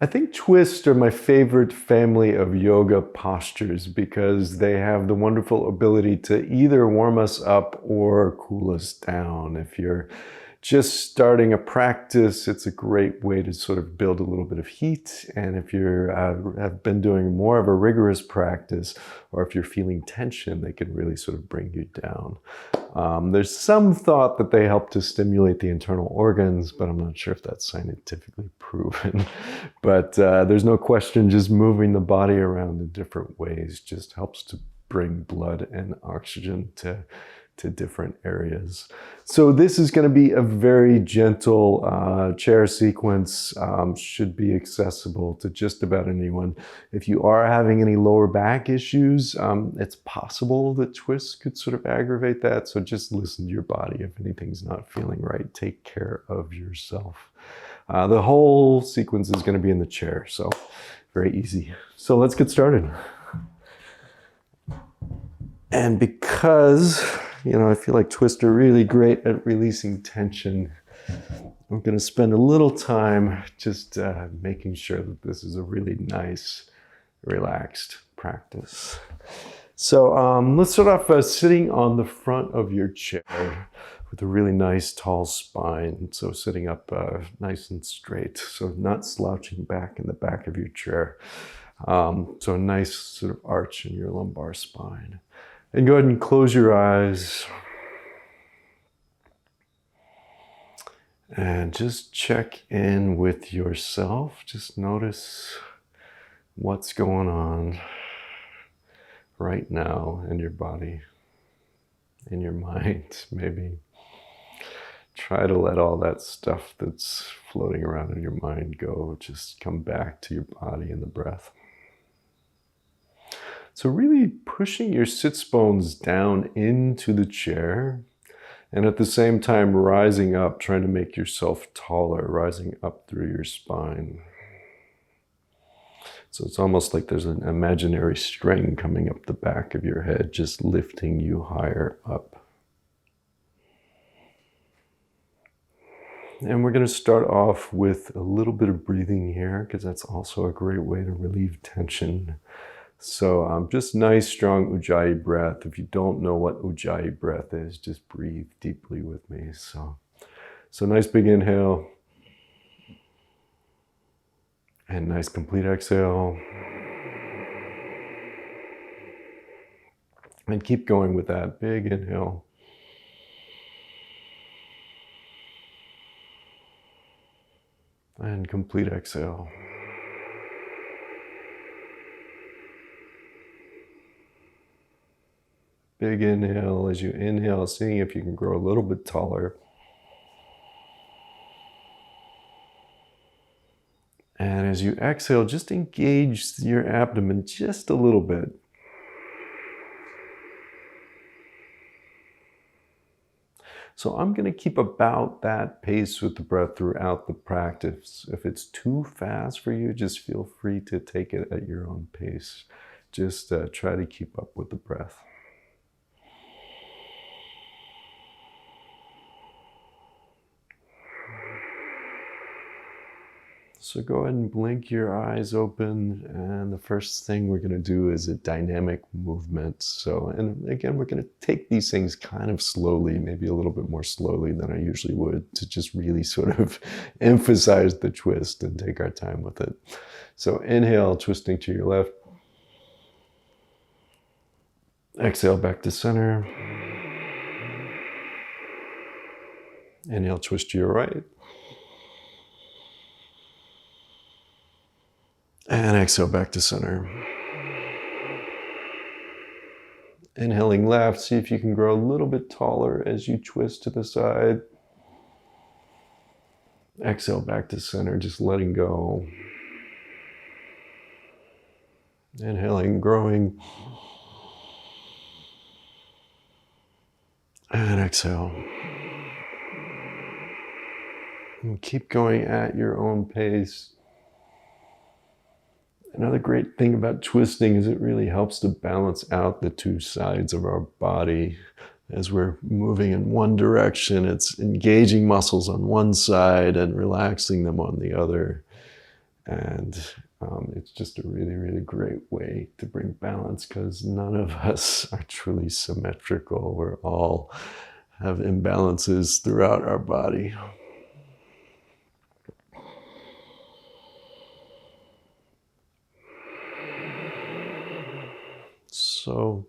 I think twists are my favorite family of yoga postures because they have the wonderful ability to either warm us up or cool us down. If you're just starting a practice, it's a great way to sort of build a little bit of heat. And if you have been doing more of a rigorous practice, or if you're feeling tension, they can really sort of bring you down. There's some thought that they help to stimulate the internal organs, but I'm not sure if that's scientifically proven. But there's no question just moving the body around in different ways just helps to bring blood and oxygen to different areas. So this is going to be a very gentle chair sequence, should be accessible to just about anyone. If you are having any lower back issues, it's possible that twists could sort of aggravate that. So just listen to your body. If anything's not feeling right, take care of yourself. The whole sequence is going to be in the chair, so very easy. So let's get started. And because, I feel like twists are really great at releasing tension, I'm going to spend a little time just making sure that this is a really nice, relaxed practice. So let's start off sitting on the front of your chair with a really nice tall spine. So sitting up nice and straight, so not slouching back in the back of your chair. So a nice sort of arch in your lumbar spine. And go ahead and close your eyes. And just check in with yourself. Just notice what's going on right now in your body, in your mind, maybe. Try to let all that stuff that's floating around in your mind go. Just come back to your body and the breath. So really pushing your sits bones down into the chair, and at the same time rising up, trying to make yourself taller, rising up through your spine. So it's almost like there's an imaginary string coming up the back of your head, just lifting you higher up. And we're going to start off with a little bit of breathing here, because that's also a great way to relieve tension. So just nice, strong Ujjayi breath. If you don't know what Ujjayi breath is, just breathe deeply with me. So nice big inhale. And nice complete exhale. And keep going with that big inhale. And complete exhale. Big inhale. As you inhale, seeing if you can grow a little bit taller. And as you exhale, just engage your abdomen just a little bit. So I'm going to keep about that pace with the breath throughout the practice. If it's too fast for you, just feel free to take it at your own pace. Just try to keep up with the breath. So go ahead and blink your eyes open, and the first thing we're going to do is a dynamic movement. So, and again, we're going to take these things kind of slowly, maybe a little bit more slowly than I usually would, to just really sort of emphasize the twist and take our time with it. So inhale, twisting to your left. Exhale, back to center. Inhale, twist to your right. And exhale, back to center. Inhaling left, see if you can grow a little bit taller as you twist to the side. Exhale, back to center, just letting go. Inhaling, growing. And exhale. And keep going at your own pace. Another great thing about twisting is it really helps to balance out the two sides of our body. As we're moving in one direction, it's engaging muscles on one side and relaxing them on the other. And it's just a really, really great way to bring balance because none of us are truly symmetrical. We're all have imbalances throughout our body. So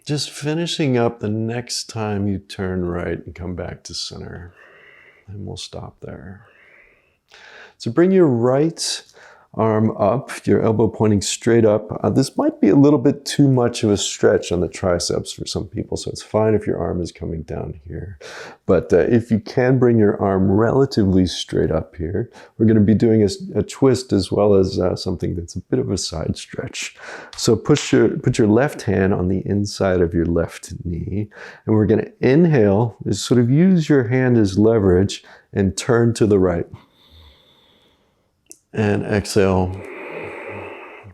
just finishing up the next time you turn right and come back to center. And we'll stop there. So bring your right arm up, your elbow pointing straight up. This might be a little bit too much of a stretch on the triceps for some people, so it's fine if your arm is coming down here. But if you can bring your arm relatively straight up here, we're going to be doing a twist as well as something that's a bit of a side stretch. So put your left hand on the inside of your left knee, and we're going to inhale, just sort of use your hand as leverage and turn to the right. And exhale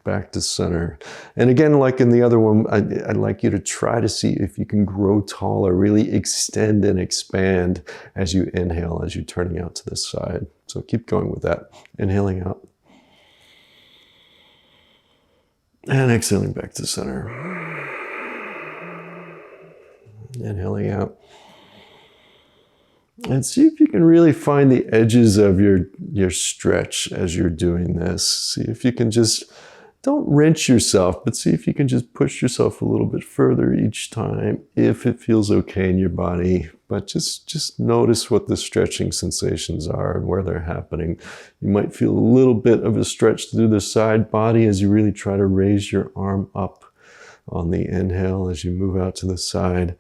back to center. And again, like in the other one, I'd like you to try to see if you can grow taller, really extend and expand as you inhale, as you're turning out to the side. So keep going with that. Inhaling out. And exhaling back to center. Inhaling out. And see if you can really find the edges of your stretch as you're doing this. See if you can just, don't wrench yourself, but see if you can just push yourself a little bit further each time if it feels okay in your body. But just notice what the stretching sensations are and where they're happening. You might feel a little bit of a stretch through the side body as you really try to raise your arm up on the inhale as you move out to the side.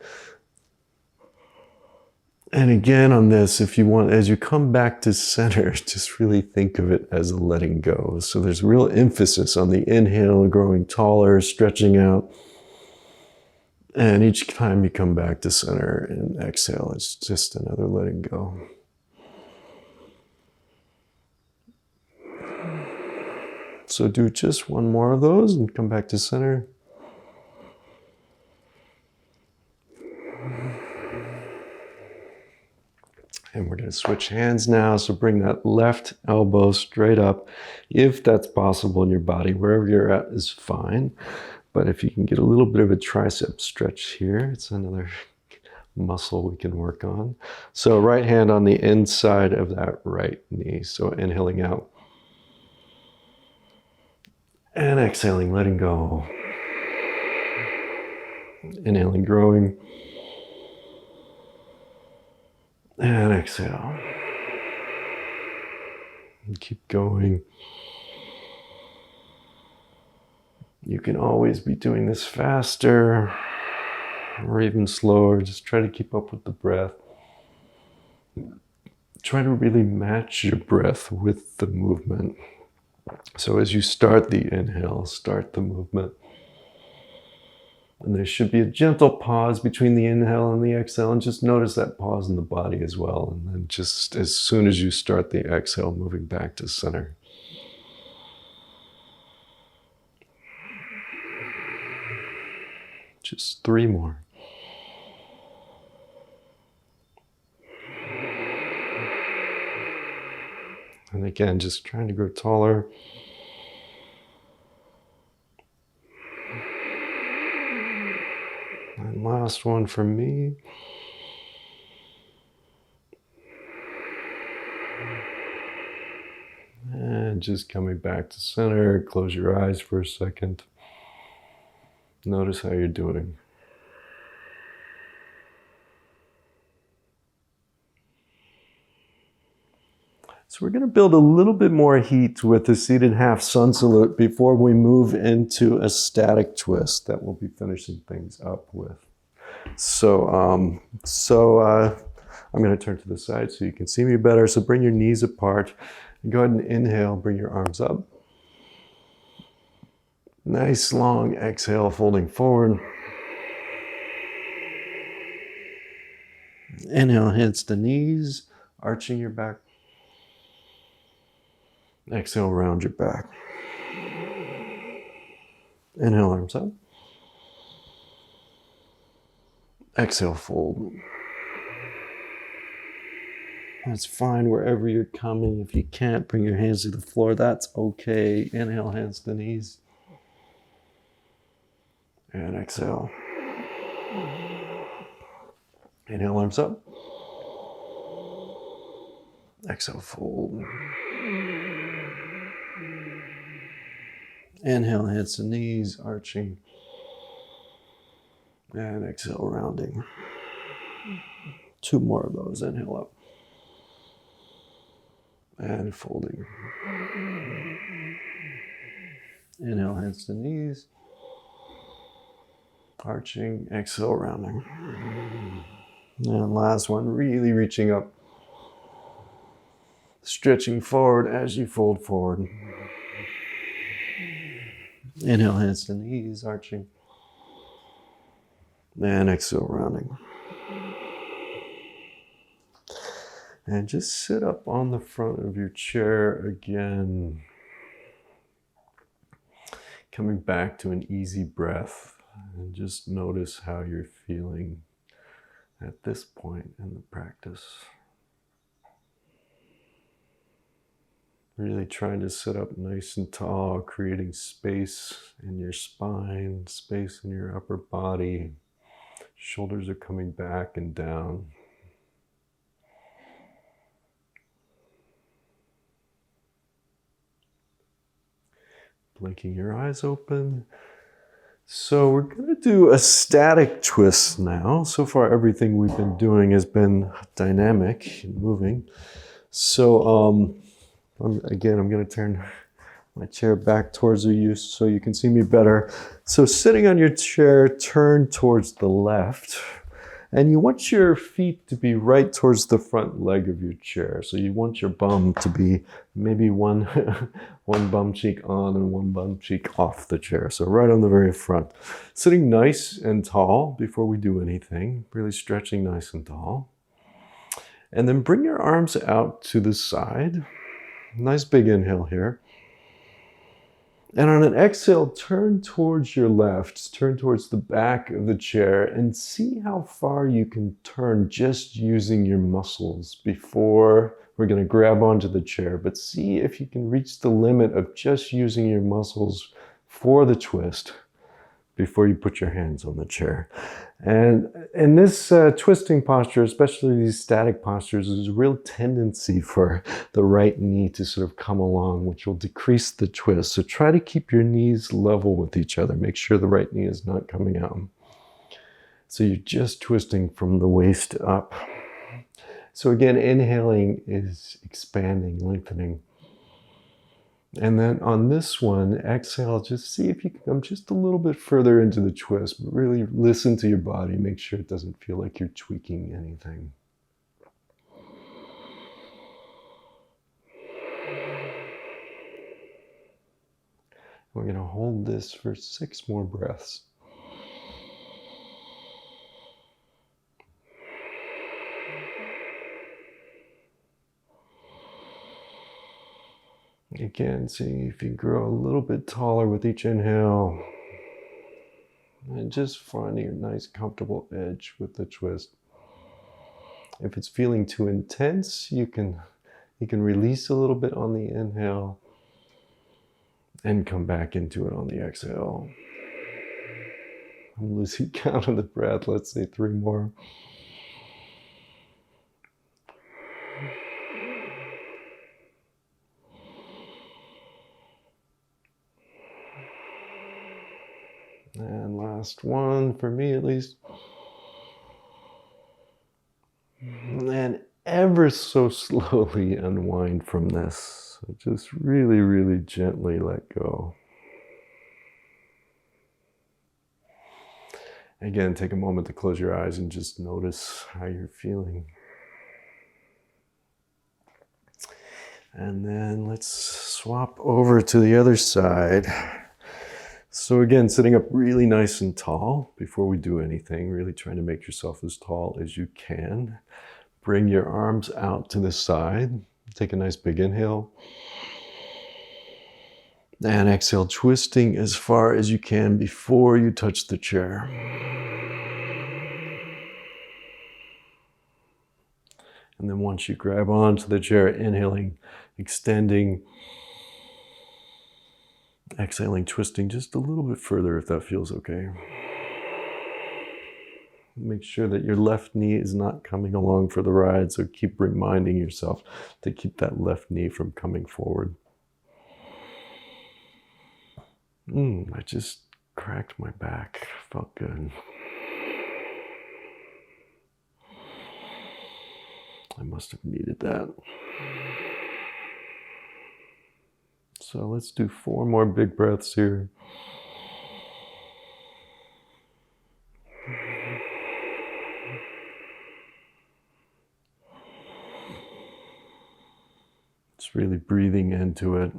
And again on this, if you want, as you come back to center, just really think of it as a letting go. So there's real emphasis on the inhale, growing taller, stretching out. And each time you come back to center and exhale, it's just another letting go. So do just one more of those and come back to center. And we're going to switch hands now. So bring that left elbow straight up, if that's possible in your body. Wherever you're at is fine. But if you can get a little bit of a tricep stretch here, it's another muscle we can work on. So right hand on the inside of that right knee. So inhaling out. And exhaling, letting go. Inhaling, growing. And exhale. And keep going. You can always be doing this faster or even slower. Just try to keep up with the breath. Try to really match your breath with the movement. So as you start the inhale, start the movement. And there should be a gentle pause between the inhale and the exhale, and just notice that pause in the body as well. And then just as soon as you start the exhale, moving back to center. Just 3 more. And again, just trying to grow taller. And last one for me. And just coming back to center. Close your eyes for a second. Notice how you're doing. So we're going to build a little bit more heat with the seated half sun salute before we move into a static twist that we'll be finishing things up with. So I'm going to turn to the side so you can see me better. So bring your knees apart and go ahead and inhale, bring your arms up. Nice long exhale, folding forward. Inhale, hands to knees, arching your back. Exhale, round your back. Inhale, arms up. Exhale, fold. That's fine wherever you're coming. If you can't, bring your hands to the floor. That's okay. Inhale, hands to knees. And exhale. Inhale, arms up. Exhale, fold. Inhale, hands to knees, arching. And exhale, rounding. 2 more of those. Inhale up. And folding. Inhale, hands to knees. Arching. Exhale, rounding. And last one, really reaching up. Stretching forward as you fold forward. Inhale, hands to knees, arching. And exhale, rounding. And just sit up on the front of your chair again. Coming back to an easy breath. And just notice how you're feeling at this point in the practice. Really trying to sit up nice and tall, creating space in your spine, space in your upper body. Shoulders are coming back and down. Blinking your eyes open. So we're going to do a static twist now. So far, everything we've been doing has been dynamic and moving. So I'm going to turn my chair back towards you so you can see me better. So sitting on your chair, turn towards the left. And you want your feet to be right towards the front leg of your chair. So you want your bum to be maybe one bum cheek on and one bum cheek off the chair. So right on the very front. Sitting nice and tall before we do anything. Really stretching nice and tall. And then bring your arms out to the side. Nice big inhale here. And on an exhale, turn towards your left, turn towards the back of the chair and see how far you can turn just using your muscles before we're going to grab onto the chair. But see if you can reach the limit of just using your muscles for the twist before you put your hands on the chair. And in this twisting posture, especially these static postures, there's a real tendency for the right knee to sort of come along, which will decrease the twist. So try to keep your knees level with each other. Make sure the right knee is not coming out. So you're just twisting from the waist up. So again, inhaling is expanding, lengthening. And then on this one, exhale, just see if you can come just a little bit further into the twist. But really listen to your body. Make sure it doesn't feel like you're tweaking anything. We're going to hold this for 6 more breaths. Again, seeing if you grow a little bit taller with each inhale. And just finding a nice comfortable edge with the twist. If it's feeling too intense, you can release a little bit on the inhale and come back into it on the exhale. I'm losing count of the breath. Let's say 3 more. And last one, for me at least. And ever so slowly unwind from this. So just really, really gently let go. Again, take a moment to close your eyes and just notice how you're feeling. And then let's swap over to the other side. So again, sitting up really nice and tall before we do anything, really trying to make yourself as tall as you can. Bring your arms out to the side. Take a nice big inhale. And exhale, twisting as far as you can before you touch the chair. And then once you grab onto the chair, inhaling, extending, exhaling, twisting just a little bit further if that feels okay. Make sure that your left knee is not coming along for the ride, so keep reminding yourself to keep that left knee from coming forward. I just cracked my back. Felt good. I must have needed that. So let's do 4 more big breaths here. Just really breathing into it.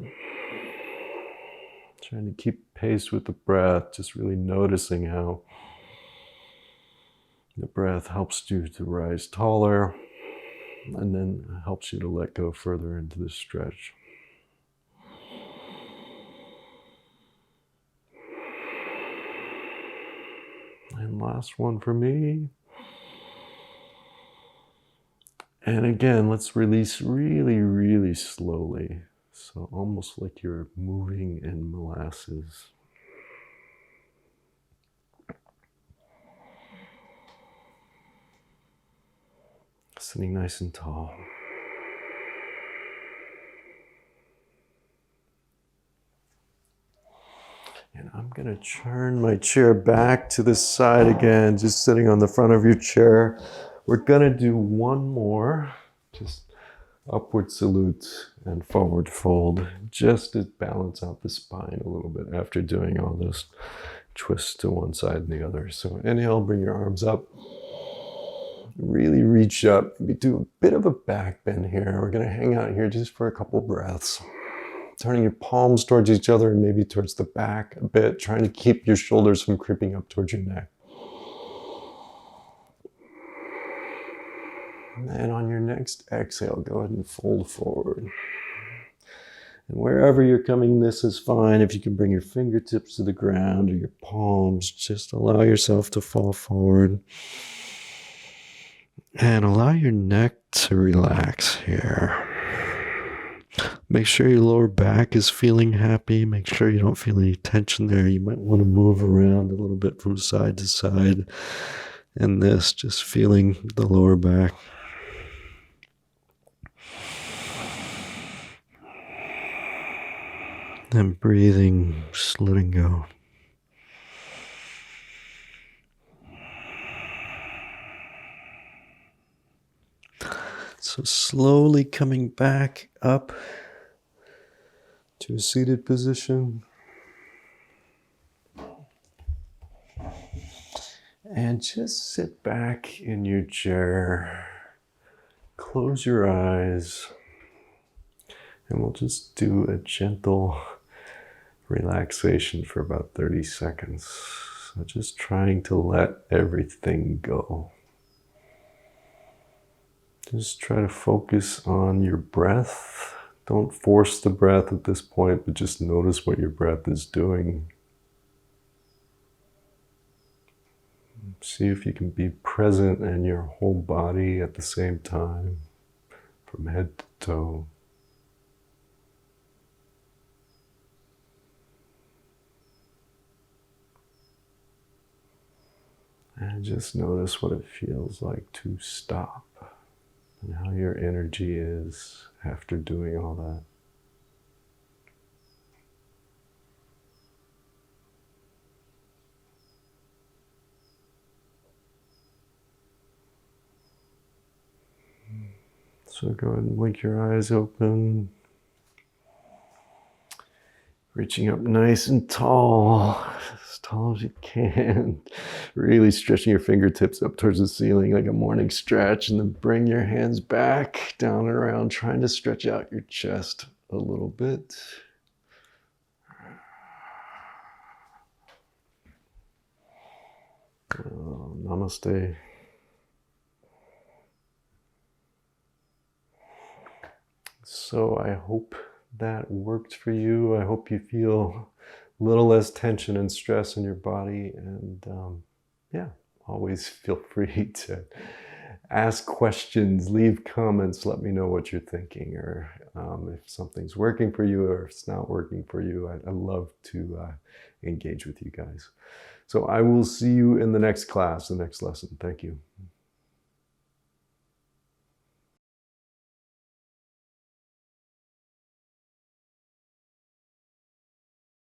Trying to keep pace with the breath, just really noticing how the breath helps you to rise taller and then helps you to let go further into the stretch. And last one for me. And again, let's release really, really slowly. So almost like you're moving in molasses. Sitting nice and tall. And I'm going to turn my chair back to the side again, just sitting on the front of your chair. We're going to do one more, just upward salute and forward fold, just to balance out the spine a little bit after doing all those twists to one side and the other. So inhale, bring your arms up. Really reach up. We do a bit of a back bend here. We're going to hang out here just for a couple breaths. Turning your palms towards each other and maybe towards the back a bit, trying to keep your shoulders from creeping up towards your neck. And on your next exhale, go ahead and fold forward. And wherever you're coming, this is fine. If you can bring your fingertips to the ground or your palms, just allow yourself to fall forward. And allow your neck to relax here. Make sure your lower back is feeling happy. Make sure you don't feel any tension there. You might want to move around a little bit from side to side. And this, just feeling the lower back. And breathing, just letting go. So slowly coming back up to a seated position. And just sit back in your chair. Close your eyes. And we'll just do a gentle relaxation for about 30 seconds. So just trying to let everything go. Just try to focus on your breath. Don't force the breath at this point, but just notice what your breath is doing. See if you can be present in your whole body at the same time, from head to toe. And just notice what it feels like to stop and how your energy is after doing all that. So go ahead and blink your eyes open. Reaching up nice and tall as you can. Really stretching your fingertips up towards the ceiling like a morning stretch, and then bring your hands back down and around, trying to stretch out your chest a little bit. Namaste. So I hope that worked for you. I hope you feel a little less tension and stress in your body. And yeah, always feel free to ask questions, leave comments, let me know what you're thinking, or if something's working for you or if it's not working for you. I love to engage with you guys. So I will see you in the next class, the next lesson. Thank you.